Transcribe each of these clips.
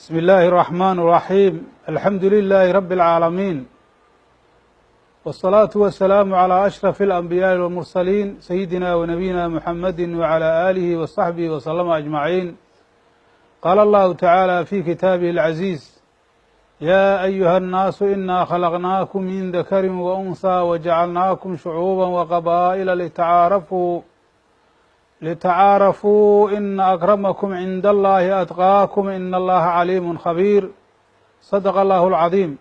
بسم الله الرحمن الرحيم الحمد لله رب العالمين والصلاة والسلام على أشرف الأنبياء والمرسلين سيدنا ونبينا محمد وعلى آله وصحبه وسلم أجمعين. قال الله تعالى في كتابه العزيز: يا أيها الناس إنا خلقناكم من ذكر وأنثى وجعلناكم شعوبا وقبائل لتعارفوا إن أكرمكم عند الله أتقاكم إن الله عليم خبير. صدق الله العظيم.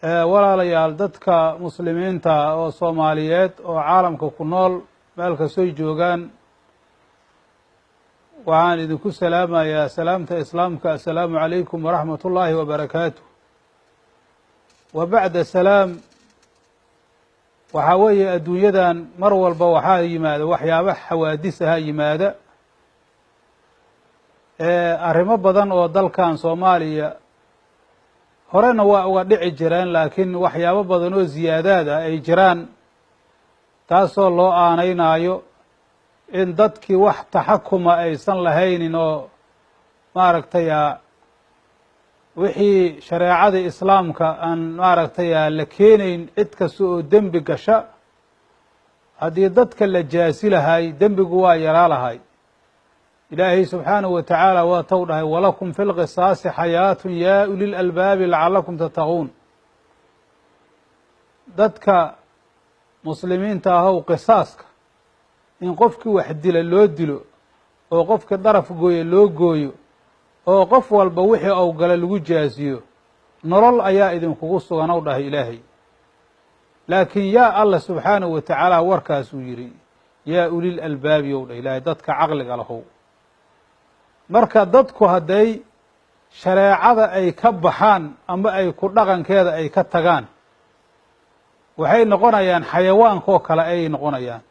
walaalayaal dadka muslimiinta oo Soomaaliyeed oo caalamka ku nool meel kastoo joogaan, waxaan idinku salaamayaa salaamta islaamka. assalaamu calaykum waraxmatullaahi wabarakaatuh. wa bacda salaam, waxaa weeye adduunyadan mar walba waxaa yimaada waxyaaba xawaadisaha yimaada, arrimo badan oo dalkan Soomaaliya horena waa uga dhici jireen, laakiin waxyaabo badan oo ziyaadaad ah ay jiraan, taasoo loo aaneynaayo in dadkii wax taxakuma aysan lahaynin oo maaragtay wixii shareecada islaamka aan maaragtay la keenayn cid kasta oo dembi gasha. haddii dadka la jaasi lahay dembigu waa yaraa lahay. ilaahay subxaanahu wa tacaala waa tou dhahay: walakum fi lqisaasi xayaatun yaa ulil albaabi lacalakum tattaquun. dadka muslimiinta ahow, qisaaska in qofkii wax dila loo dilo, oo qofkii daraf gooye loo gooyo, oo qof walba wixii ou gala lagu jaasiyo, nolol ayaa idinkugu sugan ou dhahay ilaahay. laakiin yaa alla subxaanahu wa tacaala warkaasuu yidhi yaa ulil albaabi ou dhah ilaahay, dadka caqliga lahow. marka dadku hadday shareecada ay ka baxaan ama ay ku dhaqankeeda ay ka tagaan, waxay noqonayaan xayawaankaoo kale ayay noqonayaan.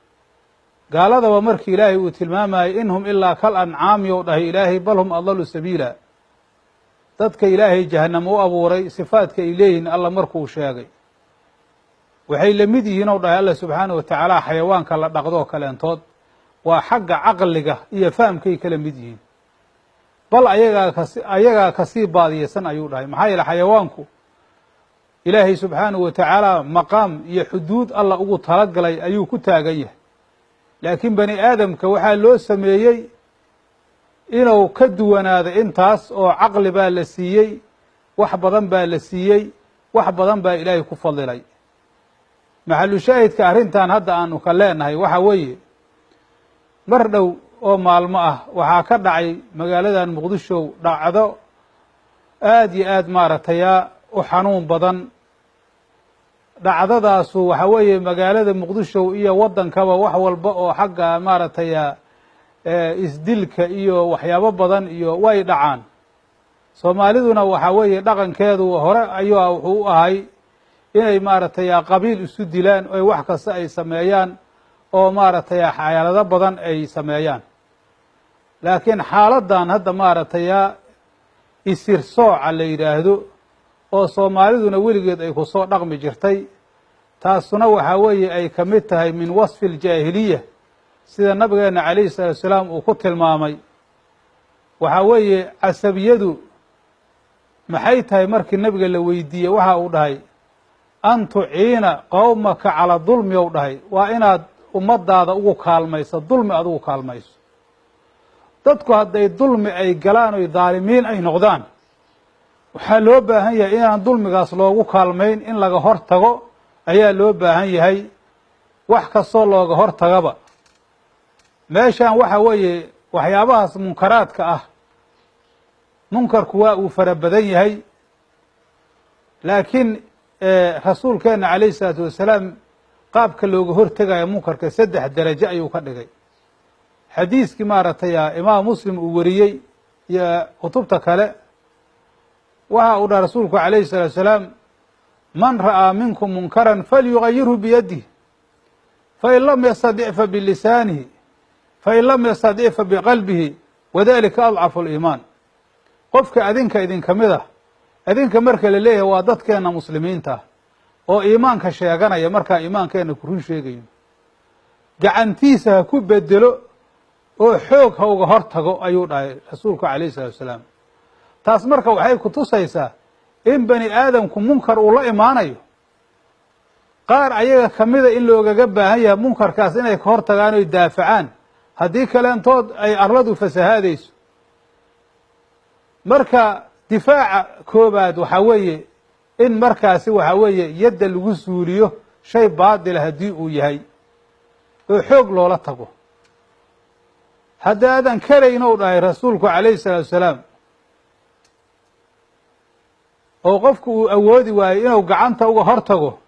gaaladaba markii ilaahay uu tilmaamayay in hum ilaa kal ancaami ou dhahay ilaahay, bal hum adallu sabiila. dadka ilaahay jahannam u abuuray sifaadka ay leeyihiin alla markuu sheegay, waxay la mid yihiin ou dhahay alla subxaanahu wa tacaala xayawaanka la dhaqdoo kaleentood. waa xagga caqliga iyo fahamkay kala mid yihiin, bal ayagaa kasii baadiyeysan ayuu dhahay. maxaa yeele xayawaanku ilaahay subxaanahu wa tacaala maqaam iyo xuduud alla ugu talagalay ayuu ku taagan yahay. laakiin bani aadamka waxaa loo sameeyey inuu ka duwanaado intaas, oo caqli baa la siiyey, wax badan baa la siiyey, wax badan baa ilaahay ku fadilay. maxalu shaahidka arrintan hadda aanu ka leenahay waxaa weeye, mar dhow oo maalmo ah waxaa ka dhacay magaaladan muqdisho dhacdo aad iyo aad maaragtay u xanuun badan. dhacdadaasu waxa weeye magaalada muqdisho iyo waddankaba wax walba oo xagga maaragtay isdilka iyo waxyaabo badan iyo way dhacaan. soomaaliduna waxaa weeye dhaqankeedu hore ayuu wuxuu u ahay inay maaragtay qabiil isu dilaan, oy wax kasta ay sameeyaan, oo maaragtay xayaalado badan ay sameeyaan. laakiin xaaladan hadda maaragtay isir sooca la yidhaahdo, oo soomaaliduna weligeed ay ku soo dhaqmi jirtay, taasuna waxaa weeye ay ka mid tahay min wasfi aljaahiliya, sida nabigeena calayhi salaatu wasalaam uu ku tilmaamay. waxaa weeye casabiyadu maxay tahay? markii nabiga la weydiiyey waxa uu dhahay: an tuciina qowmaka calaa dulmi ou dhahay, waa inaad ummadaada ugu kaalmayso dulmi aad ugu kaalmayso. dadku hadday dulmi ay galaan oy daalimiin ay noqdaan, waxaa loo baahan yahay inaan dulmigaas loogu kaalmayn, in laga hor tago ayaa loo baahan yahay. wax kastoo looga hor tagaba, meeshan waxa weeye waxyaabahaas munkaraadka ah, munkarku waa uu fara badan yahay. laakiin rasuulkeena calayhi salaatu wasalaam qaabka looga hortegayo munkarka 3 darajo ayuu ka dhigay. xadiiskii maaragtay imaam muslim uu wariyey iyo kutubta kale, waxa uu dhaha rasuulku calayhi salaatu wasalaam: man ra'aa minkum munkaran falyugayirhu biyadihi, fain lam yastadic fa bilisaanihi, fain lam yastadic fa biqalbihi, wadalika adcafu liimaan. qofka adinka idinka mid ah, adinka marka la leeyahay waa dadkeena muslimiinta oo iimaanka sheeganaya, markaa iimaankeena ku run sheegayo, gacantiisa ha ku bedelo oo xoog ha uga hor tago ayuu dhahay rasuulku calayhi salaatu wasalaam. taas marka waxay ku tusaysaa in bani aadamku munkar uu la imaanayo, qaar ayaga ka mida in loogaga baahan yahay munkarkaas inay ka hor tagaan oy daafacaan, haddii kaleentood ay arladu fasahaadayso. marka difaaca koobaad waxaa weeye in markaasi waxaa weeye yadda lagu suuliyo shay baadila haddii uu yahay oo xoog loola tago. haddaadan karayn ou dhahay rasuulku calayhi salaatu wasalaam, oo qofku uu awoodi waayo inuu gacanta uga hor tago,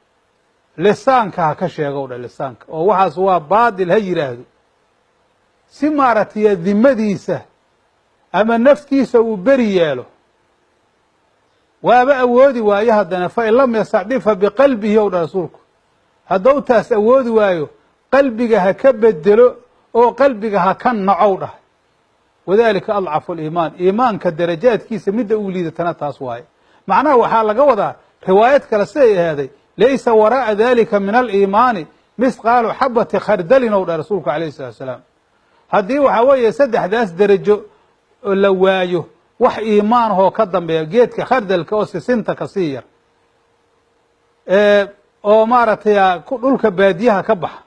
lisaanka ha ka sheegow dhah, lisaanka oo waxaas waa baadil ha yidhaahdo, si maaragtay dimadiisa ama naftiisa uu beri yeelo. waaba awoodi waayo haddana fa in lam yastacdifa biqalbihi ou dhah rasuulku, haddou taas awoodi waayo qalbiga ha ka bedelo oo qalbiga ha ka nacow dhah. wadalika adcafu aliimaan, iimaanka darajaadkiisa midda uu liidatana taas waaye. macnaha waxaa laga wadaa riwaayad kale siday ahaaday, laysa waraa'a dalika min aliimaani misqaalu xabati khardalin ou dhah rasuulku calayhi salatu wasalaam. haddii waxaa weeye saddexdaas derajo la waayo, wax iimaanahoo ka dambeeya geedka khardalka oo sisinta kasii yar oo maaragtay dhulka baadiyaha ka baxa,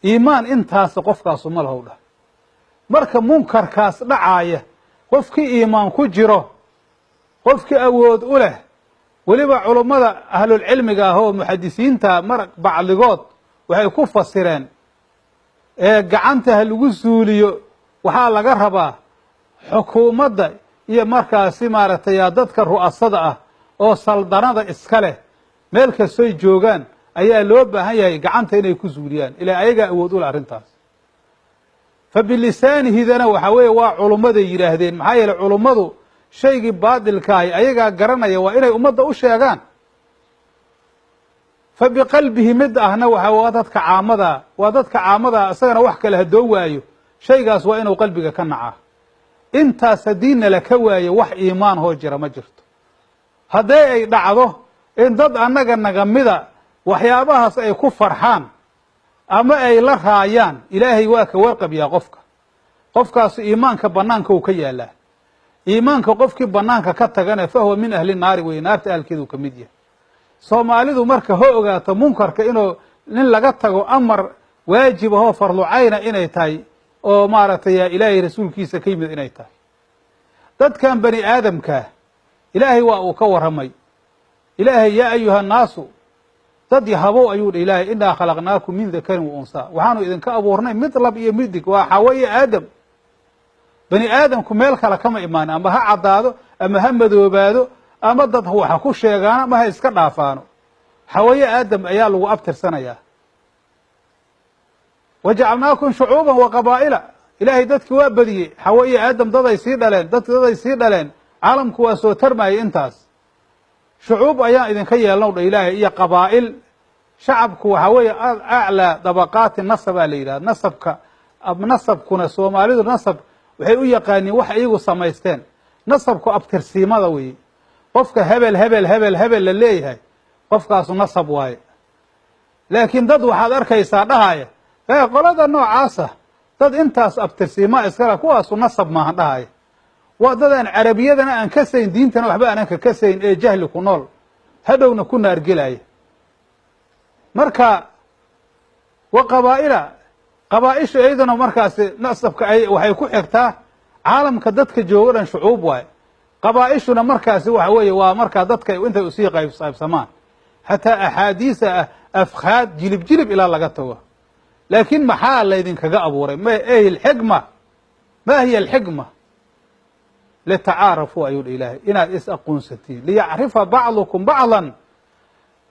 iimaan intaasa qofkaasu ma lahow dhah. marka munkarkaas dhacaaya qofkii iimaan ku jiro, qofkii awood u leh, weliba culummada ahlulcilmiga ah oo muxadisiinta mar bacdigood waxay ku fasireen gacanta ha lagu suuliyo waxaa laga rabaa xukuumadda iyo markaasi maaragtay dadka ru'asada ah oo saldanada iska leh meel kastoy joogaan ayaa loo baahan yahay gacanta inay ku suuliyaan, ilaa ayagaa awood u leh arrintaas. fa bilisaanihidana waxaa weeye waa culummaday yidhaahdeen, maxaa yeeley culummadu shaygii baadilkaahi ayagaa garanaya, waa inay ummadda u sheegaan. fa biqalbihi mid ahna waa dadka caamada, waa dadka caamada isagana wax kale haddoo waayo shaygaas waa inuu qalbiga ka nacaa. intaas haddiina la ka waayo wax iimaan hoo jira ma jirto. hadday ay dhacdo in dad annaga naga mida waxyaabahaas ay ku farxaan ama ay la raayaan, ilaahay waa ka warqabyaa qofkaasu iimaanka bannaanka uu ka yaalaa. iimaanka qofkii bannaanka ka tagana fa huwa min ahli naari weye, naarta ahalkeeduu ka mid yahay. soomaalidu marka ho ogaato munkarka inuu nin laga tago amar waajib ahoo farlucayna inay tahay, oo maaragtay ilaahay rasuulkiisa ka yimid inay tahay. dadkan bani aadamkaa ilaahay waa uu ka warramay. ilaahay yaa ayuha nnaasu, dad yahabow ayuu dha ilaahay, innaa khalaqnaakum min dakarin wa unsaa, waxaanu idinka abuurnay mid lab iyo mid dig, waa xawa iyo aadam. bani aadamku meel kale kama imaanin, ama ha caddaado ama ha madoobaado ama dad waxa ku sheegaano ama ha iska dhaafaano. xawaye aadam ayaa lagu abtirsanayaa. wajacalnaakum shucuuban wa qabaa'ila, ilaahay dadki waa badiyey. xawa iyo aadam daday sii dhaleen, daday sii dhaleen, caalamku waa soo tarmayay intaas. shucuub ayaan idinka yeelnow dha ilaahay iyo qabaa'il. shacabku waxaa weeye aclaa dabaqaati nasabaa la yidhahda. nasabkuna soomaalidu nasab waxay u yaqaaniin wax iyagu samaysteen. nasabku abtirsiimada weeye. qofka hebel la leeyahay, qofkaasu nasab waaye. laakiin dad waxaad arkaysaa dhahaya qolada noocaasa, dad intaas abtirsiimaa iskala, kuwaasu nasab maahan dhahaya. waa dad aan carabiyadana aan kasayn, diintana waxba aanan ka kasayn, ee jahli ku nool, hadhowna ku naargelaya. marka wa qabaa'ila, qabaaishu iyaduna markaasi nasabka waxay ku xigtaa caalamka dadka joogo dhan shucuub waaye. qabaa'ishuna markaasi waxa weeye waa markaa dadka intay usii qaybsamaan, xataa axaadiisa afkhaad jilib ilaa laga tago. laakiin maxaa laydinkaga abuuray? ma hiya alxikma? litacaarafuu ayuu dha ilaahay, inaad is aqoonsatiin. liyacrifa bacdukum bacdan,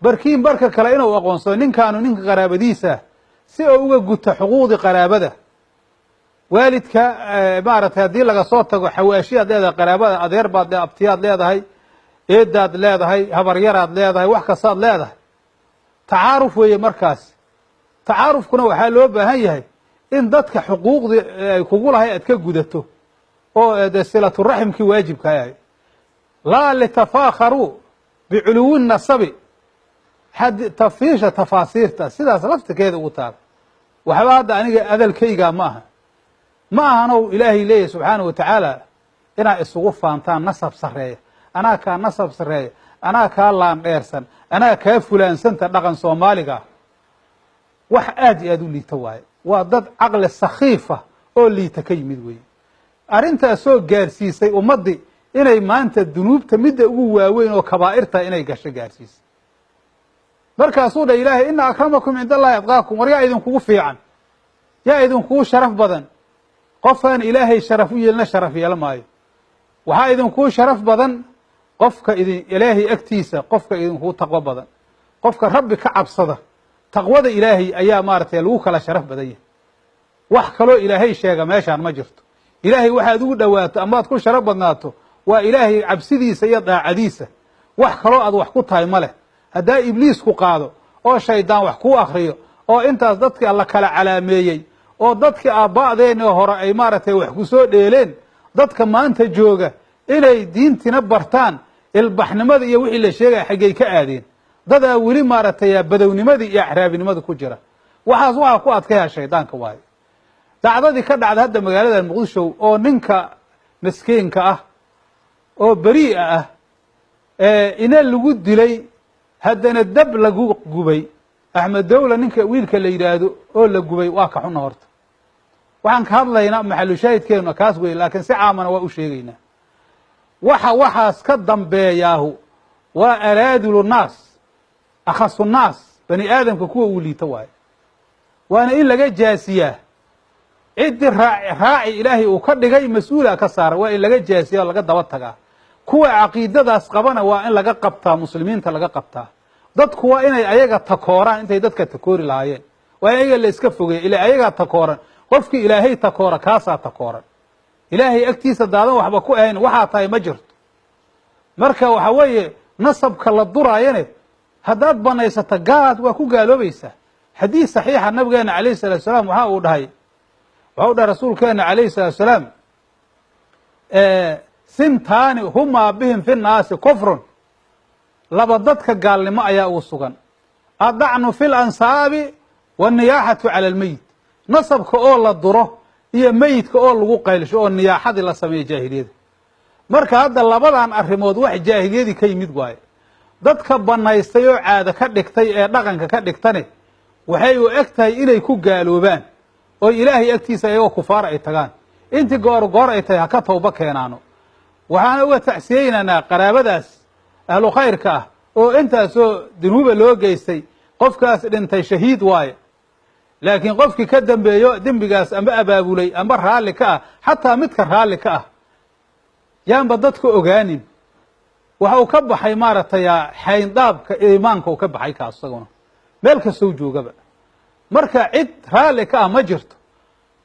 barkiin barka kale inuu aqoonsado. ninkaanu ninka qaraabadiisa si oo uga guta xuquuqdii qaraabada. waalidka maaragtay haddii laga soo tago xawaashiyaad leedahay, qaraabada adeer baad abtiyaad leedahay, eedaad leedahay, habaryaraad leedahay, wax kastaad leedahay. tacaaruf weeye markaas. tacaarufkuna waxaa loo baahan yahay in dadka xuquuqdii ay kugu lahay aad ka gudato, oo de silaturaximkii waajibka yahay. laa litafaakharuu biculuwi nasabi, tafaasiirta sidaas laftirkeeda ugu taal. waxba hadda aniga adalkaygaa ma aha. ma ahanow ilaahay leeyahy subxaanahu watacaala inaa isugu faantaan nasab sarreeya, anaa kaa nasab sarreeya, anaa kaa laandheersan, anaa kaa fulaansanta dhaqan soomaaliga ah. wax aad iyo aad u liita waaye. waa dad caqli sakhiifa oo liita ka yimid weeye. arrintaasoo gaarsiisay ummaddii inay maanta dunuubta midda ugu waaweyn oo kabaa'irta inay gasho gaarsiisay. markaasuu dha ilaahay ina akramakum cinda allahi atqaakum, war yaa idinkugu fiican, yaa idinkugu sharaf badan. qofaan ilaahay sharaf u yeelina sharaf yeelo maayo. waxaa idinkugu sharaf badan qofka ilaahay agtiisa qofka idinkugu taqwo badan, qofka rabbi ka cabsada. taqwada ilaahay ayaa maaragtay lagu kala sharaf badan yahay. wax kaloo ilaahay sheega meeshaan ma jirto. ilaahay waxaad ugu dhowaato amaad ku sharaf badnaato waa ilaahay cabsidiisa iyo daacadiisa. wax kaloo aad wax ku tahay ma leh. haddaa ibliis ku qaado oo shaydaan wax kuu akriyo oo intaas dadkii alla kala calaameeyey oo dadkii aabba'deenii hore ay maaragtay wax ku soo dheeleen, dadka maanta jooga inay diintina bartaan, ilbaxnimada iyo wixii la sheegaya xaggay ka aadeen. dadaa weli maaragtay badownimadii iyo axraabinimadii ku jira. waxaas waxaa ku adkaya shaydaanka waayo. dacdadii ka dhacda hadda magaalada muqdisho oo ninka miskiinka ah oo berii'a ah ina lagu dilay haddana dab lagu gubay. axmed dawla ninka wiilka la yidhaahdo oo la gubay waa ka xuna horta. waxaan ka hadlaynaa maxalu shaahidkeenu kaas wey, laakiin si caamana waa u sheegaynaa. waxaas ka dambeeyaahu waa araadilu naas, akhasu naas, bani aadamka kuwa uu liito waayo. waana in laga jaasiyaa ciddii raaci ilaahay uu ka dhigay mas-uula ka saara. waa in laga jaasiyaa oo laga daba tagaa. kuwa caqiidadaas qabana waa in laga qabtaa, muslimiinta laga qabtaa. dadku waa inay ayaga takooraan intay dadka takoori lahaayeen. waa in ayaga la iska fogeeya ila ayagaa takooran. qofkii ilaahay takoora kaasaa takooran. ilaahay agtiisa daadan waxba ku ahayn waxaa tahay ma jirto. marka waxa weeye nasabka la duraayane haddaad banaysata gaad waa ku gaaloobaysaa. xadiis saxiixa nabigeena calayhi salatu salaam waxa uu dhahay rasuulkeena calayhi salatu salaam sintaani humaa bihim fi nnaasi kufrun, laba dadka gaalnimo ayaa ugu sugan. addacnu fi lansaabi wanniyaaxatu cala almeyit, nasabka oo la duro iyo meyidka oo lagu qaylisho oo niyaaxadii la sameeya jaahiliyada. marka hadda labadan arrimood wax jaahiliyadii ka yimid waaye. dadka banaystay oo caado ka dhigtay ee dhaqanka ka dhigtane waxay u eg tahay inay ku gaaloobaan oo ilaahay agtiisa iyagoo kufaar ay tagaan. intii goor ay tahay ha ka tawba keenaano. waxaana uga tacsiyeynaynaa qaraabadaas ahlu khayrka ah oo intaasoo dunuuba loo geystay. qofkaas dhintay shahiid waaye, laakiin qofkii ka dambeeyo dembigaas amba abaabulay amba raalli ka ah, xataa midka raalli ka ah yaanba dadka ogaanin. waxa uu ka baxay maaragtay xayndaabka iimaanka uu ka baxay kaas isaguna meel kastoo joogaba. marka cid raalli ka ah ma jirto.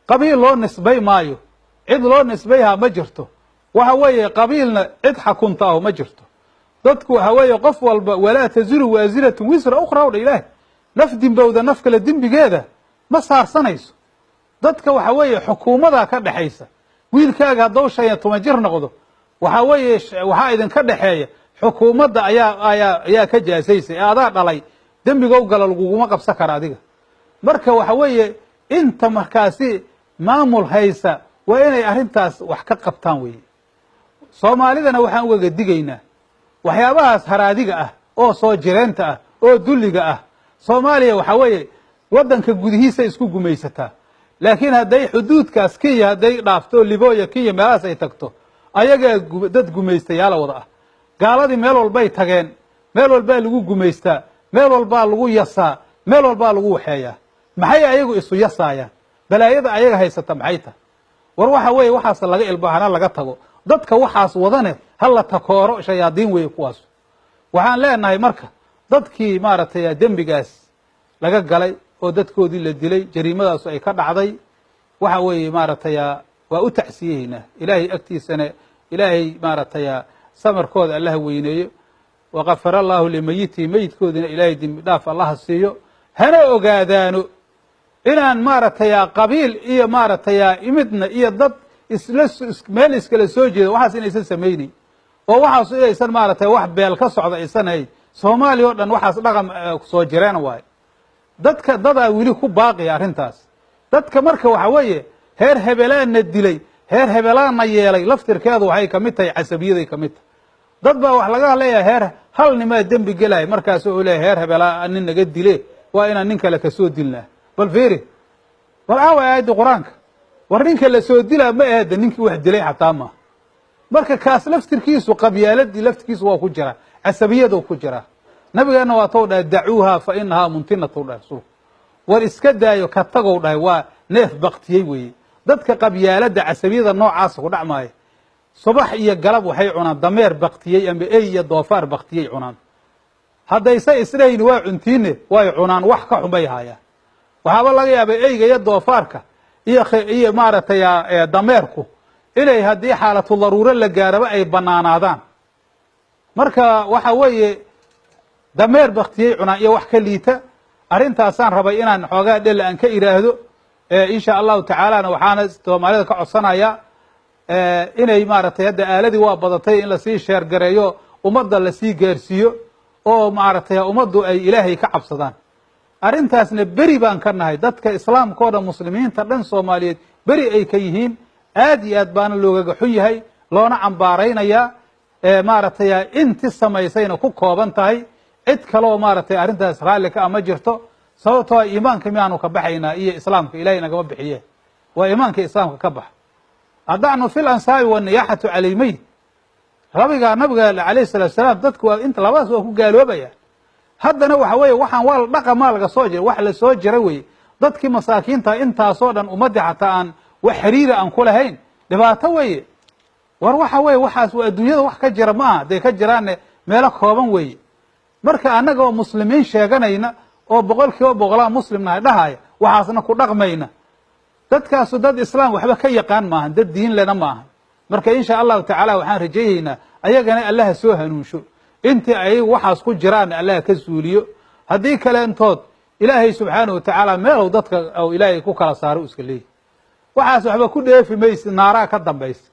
qabiil loo nisbay maayo, cid loo nisbayhaa ma jirto. waxa weeye qabiilna cid xakunta ah ma jirto. dadku waxa weeye qof walba walaa taziru waasiratun wisra ukhra o dha ilaahi. naf dimbowda naf kale dembigeeda ma saarsanayso. dadka waxa weeye xukuumadaa ka dhexaysa. wiilkaaga haddou 15 jir noqdo waxa weeye waxaa idinka dhexeeya xukuumadda ayaa ka jaasaysay ee adaa dhalay dembigow gala laguguma qabsan kara adiga. marka waxa weeye inta markaasi maamul haysa waa inay arrintaas wax ka qabtaan weeye. soomaalidana waxaan ugaga digaynaa waxyaabahaas haraadiga ah oo soo jireenta ah oo dulliga ah. soomaaliya waxa weeye waddanka gudihiisa isku gumaysataa, laakiin hadday xuduudkaas Kenya hadday dhaafto Libooya Kenya meelahaas ay tagto ayagaa dad gumaystayaala wada ah. gaaladii meel walbay tageen, meel walbaa lagu gumaystaa, meel walbaa lagu yasaa, meel walbaa lagu waxeeyaa. maxay ayagu isu yasaayaan? balaayada ayaga haysata maxay tahay? war waxa weeye waxaas laga ilbaahana laga tago. dadka waxaas wadane hala takooro shayaadiin weeye kuwaas. waxaan leenahay marka dadkii maaragtay dembigaas laga galay oo dadkoodii la dilay jariimadaas ay ka dhacday waxa weeye maaragtay waa u tacsiyeynaa. ilaahay agtiisana ilaahay maaragtay samarkooda Allah weyneeyo. waqafara Allahu limayiti, mayidkoodina ilaahay dembi dhaaf Allah siiyo. hana ogaadaano inaan maaragtay qabiil iyo maaragtay imidna iyo dad meel iskala soo jeeda waxaas inaysan samaynin oo waxaas inaysan maaragtay wax beel ka socda aysan hayn. soomaaliya oo dhan waxaas dhaqan soo jireen waaye. dadaa weli ku baaqiya arrintaas. dadka marka waxa weeye heer hebelaanna dilay heer hebelaanna yeelay laftirkeedu waxay ka mid tahay casabiyaday ka mid tahay dad baa wax laga leeyahay heer hal nimaa dembi gelaya markaas oo leeyahay heer hebelaa nin naga dile waa inaan nin kale kasoo dilnaa bal fiiri bal aaway aayadda qur-aanka war ninka la soo dilaa ma ahada ninkii wax dilay xataa maaha marka kaas laftirkiisu qabyaaladii laftirkiisu waa ku jiraa casabiyadu ku jiraa nabigeena waa tou dhahay dacuuha fa inahaa muntinatu dhahay rasuulku war iska daayo ka tagow dhahay waa neef baktiyey weeye dadka qabyaalada casabiyada noocaasa ku dhacmaaya subax iyo galab waxay cunaan dameer baktiyey ama ey iyo doofaar baktiyey cunaan haddayse isdhahayn waa cuntiine way cunaan wax ka xun bay haayaan waxaaba laga yaabay eyga iyo doofaarka iyo maaragtay dameerku inay haddii xaalatu daruuro la gaaraba ay banaanaadaan marka waxa weeye dameer baktiyey cunaan iyo wax ka liita arrintaasaan rabay inaan xoogaa dhela aan ka iraahdo insha allahu tacaalana waxaana soomaalida ka codsanaya inay maaragtay hadda aaladii waa badatay in lasii sheergareeyo ummadda lasii gaarsiiyo oo maaragtay ummaddu ay ilaahay ka cabsadaan arrintaasna beri baan ka nahay dadka islaamka oo dhan muslimiinta dhan soomaaliyeed beri ay ka yihiin aad iyo aad baana loogaga xun yahay loona cambaaraynayaa maaragtay inti samaysayna ku kooban tahay cid kaleoo maaragtay arrintaas raalli ka ama jirto sababtoo iimaanka miyaanu ka baxaynaa iyo islaamka ilahay nagama bixiye waa iimaanka islaamka ka bax haddacnu fil ansaabi waniyaaxatu calaymayn nabiga alayh salatu salaam dadku waa inta labadaas waa ku gaaloobayaan haddana waxa weeye waxaan waa dhaqamaa laga soo jira wax la soo jira weye dadkii masaakiinta intaasoo dhan ummadii xataa aan wax xiriira aan ku lahayn dhibaato weye war waxa weye waxaas waa adduunyada wax ka jira ma aha hadday ka jiraanne meelo kooban weeye marka annaga oo muslimiin sheeganayna oo 100% muslim nahay dhahaya waxaasna ku dhaqmayna dadkaasu dad islaam waxba ka yaqaan maaha dad diin lena maaha marka insha allahu tacaala waxaan rajaynaynaa ayagana allaha soo hanuunsho intii ayagu waxaas ku jiraan allaha ka suuliyo haddii kaleentood ilaahay subxaanahu watacaala meelow dadka ou ilaahay ku kala saaro iska leeyahy waxaas waxba ku dheefi maysid naaraa ka dambaysa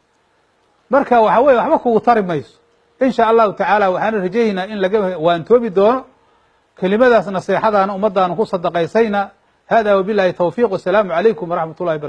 marka waxa weye waxba kugu tari mayso insha allahu tacaala waxaan rajaynaynaa in laga waantoobi doono kelimadaas naseexadaana ummaddaanu ku sadaqaysayna hada wabilahi tawfiiq wasalaamu calaykum waraxmat ullahi barakatu